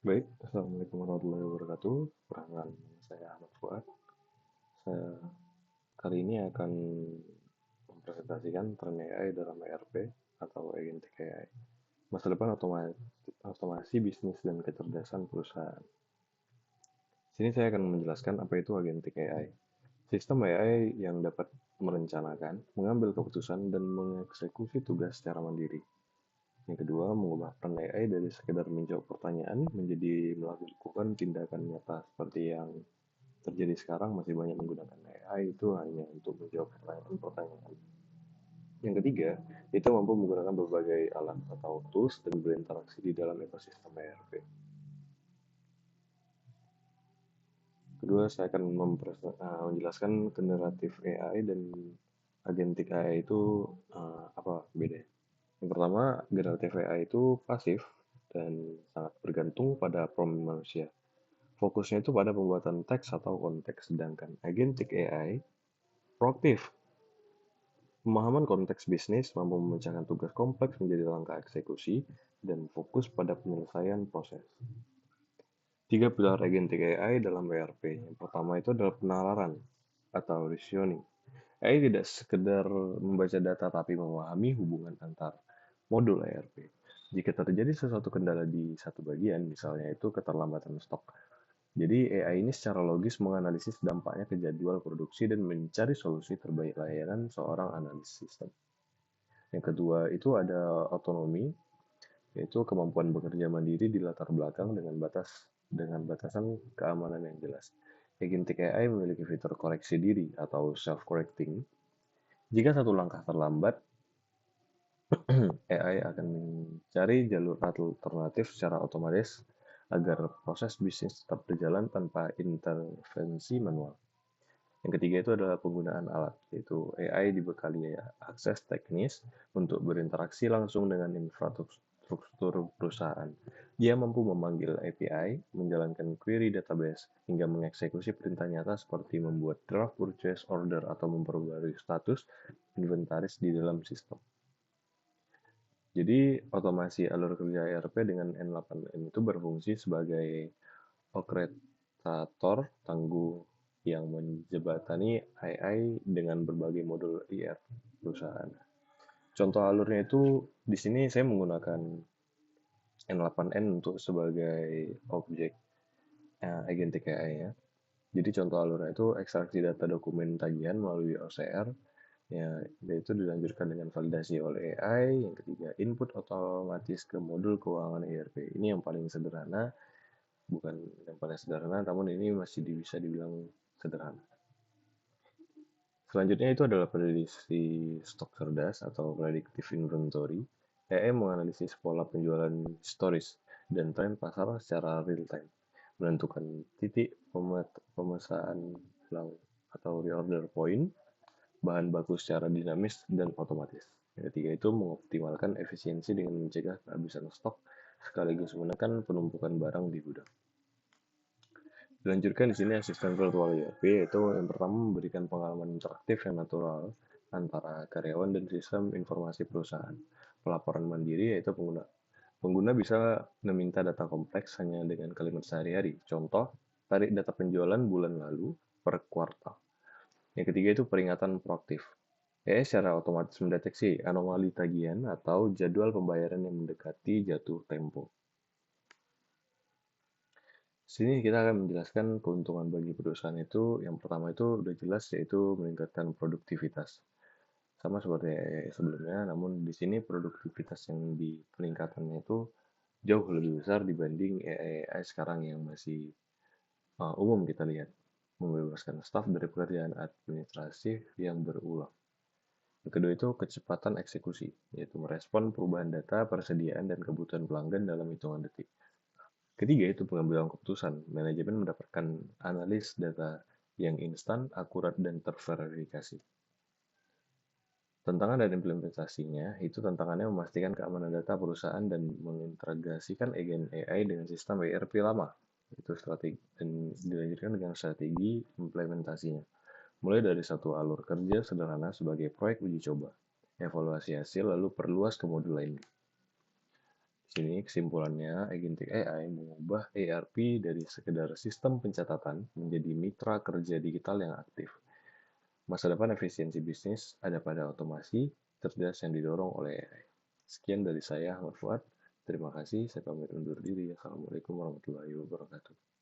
Baik, Assalamualaikum warahmatullahi wabarakatuh. Perkenalkan, saya Ahmad Fuad. Saya kali ini akan mempresentasikan tren AI dalam ERP atau Agentic AI. Masa depan otomasi bisnis dan kecerdasan perusahaan. Sini saya akan menjelaskan apa itu Agentic AI. Sistem AI yang dapat merencanakan, mengambil keputusan, dan mengeksekusi tugas secara mandiri. Yang kedua, mengubah peran AI dari sekedar menjawab pertanyaan menjadi melakukan tindakan nyata seperti yang terjadi sekarang. Masih banyak menggunakan AI itu hanya untuk menjawab pertanyaan-pertanyaan. Yang ketiga, itu mampu menggunakan berbagai alat atau tools dan berinteraksi di dalam ekosistem ERP. Kedua, saya akan menjelaskan generatif AI dan agentic AI itu apa bedanya. Yang pertama, generatif AI itu pasif dan sangat bergantung pada prompt manusia. Fokusnya itu pada pembuatan teks atau konteks, sedangkan agentic AI proaktif. Pemahaman konteks bisnis mampu memecahkan tugas kompleks menjadi langkah eksekusi dan fokus pada penyelesaian proses. Tiga pilar agentic AI dalam ERP. Yang pertama itu adalah penalaran atau reasoning. AI tidak sekedar membaca data tapi memahami hubungan antar modul ERP. Jika terjadi sesuatu kendala di satu bagian, misalnya itu keterlambatan stok, jadi AI ini secara logis menganalisis dampaknya ke jadwal produksi dan mencari solusi terbaik layanan seorang analis sistem. Yang kedua itu ada otonomi, yaitu kemampuan bekerja mandiri di latar belakang dengan batasan keamanan yang jelas. Agentic AI memiliki fitur koreksi diri atau self-correcting. Jika satu langkah terlambat, AI akan mencari jalur alternatif secara otomatis agar proses bisnis tetap berjalan tanpa intervensi manual. Yang ketiga itu adalah penggunaan alat, yaitu AI dibekali akses teknis untuk berinteraksi langsung dengan infrastruktur perusahaan. Dia mampu memanggil API, menjalankan query database, hingga mengeksekusi perintah nyata seperti membuat draft purchase order atau memperbarui status inventaris di dalam sistem. Jadi, otomasi alur kerja ERP dengan N8N itu berfungsi sebagai orkestrator tangguh yang menjembatani AI dengan berbagai modul IR perusahaan. Contoh alurnya itu di sini saya menggunakan N8N untuk sebagai objek agentic AI ya. Jadi contoh alurnya itu ekstraksi data dokumen tagihan melalui OCR, ya, yaitu dilanjutkan dengan validasi oleh AI. Yang ketiga, input otomatis ke modul keuangan ERP. Ini yang paling sederhana, bukan yang paling sederhana, namun ini masih bisa dibilang sederhana. Selanjutnya itu adalah prediksi stok cerdas atau predictive inventory. AI menganalisis pola penjualan historis dan tren pasar secara real time, menentukan titik pemesanan ulang atau reorder point, bahan baku secara dinamis dan otomatis. Yang ketiga itu mengoptimalkan efisiensi dengan mencegah kehabisan stok sekaligus menekan penumpukan barang di gudang. Dilanjutkan di sini asisten virtual ERP, yaitu yang pertama memberikan pengalaman interaktif yang natural antara karyawan dan sistem informasi perusahaan. Pelaporan mandiri yaitu pengguna bisa meminta data kompleks hanya dengan kalimat sehari-hari. Contoh, tarik data penjualan bulan lalu per kuartal. Yang ketiga itu peringatan proaktif. Secara otomatis mendeteksi anomali tagihan atau jadwal pembayaran yang mendekati jatuh tempo. Sini kita akan menjelaskan keuntungan bagi perusahaan itu. Yang pertama itu udah jelas, yaitu meningkatkan produktivitas. Sama seperti sebelumnya, namun di sini produktivitas yang di peningkatannya itu jauh lebih besar dibanding AI sekarang yang masih umum kita lihat. Membebaskan staf dari pekerjaan administratif yang berulang. Yang kedua itu kecepatan eksekusi, yaitu merespon perubahan data, persediaan, dan kebutuhan pelanggan dalam hitungan detik. Ketiga itu pengambilan keputusan. Manajemen mendapatkan analis data yang instan, akurat, dan terverifikasi. Tantangan dan implementasinya itu tantangannya memastikan keamanan data perusahaan dan mengintegrasikan agen AI dengan sistem ERP lama. Itu strategi dan dilanjutkan dengan strategi implementasinya. Mulai dari satu alur kerja sederhana sebagai proyek uji coba, evaluasi hasil lalu perluas ke modul lainnya. Sini kesimpulannya, Agentic AI mengubah ERP dari sekedar sistem pencatatan menjadi mitra kerja digital yang aktif. Masa depan efisiensi bisnis ada pada otomasi cerdas yang didorong oleh AI. Sekian dari saya, Ahmad Fuad. Terima kasih, saya pamit undur diri. Assalamualaikum warahmatullahi wabarakatuh.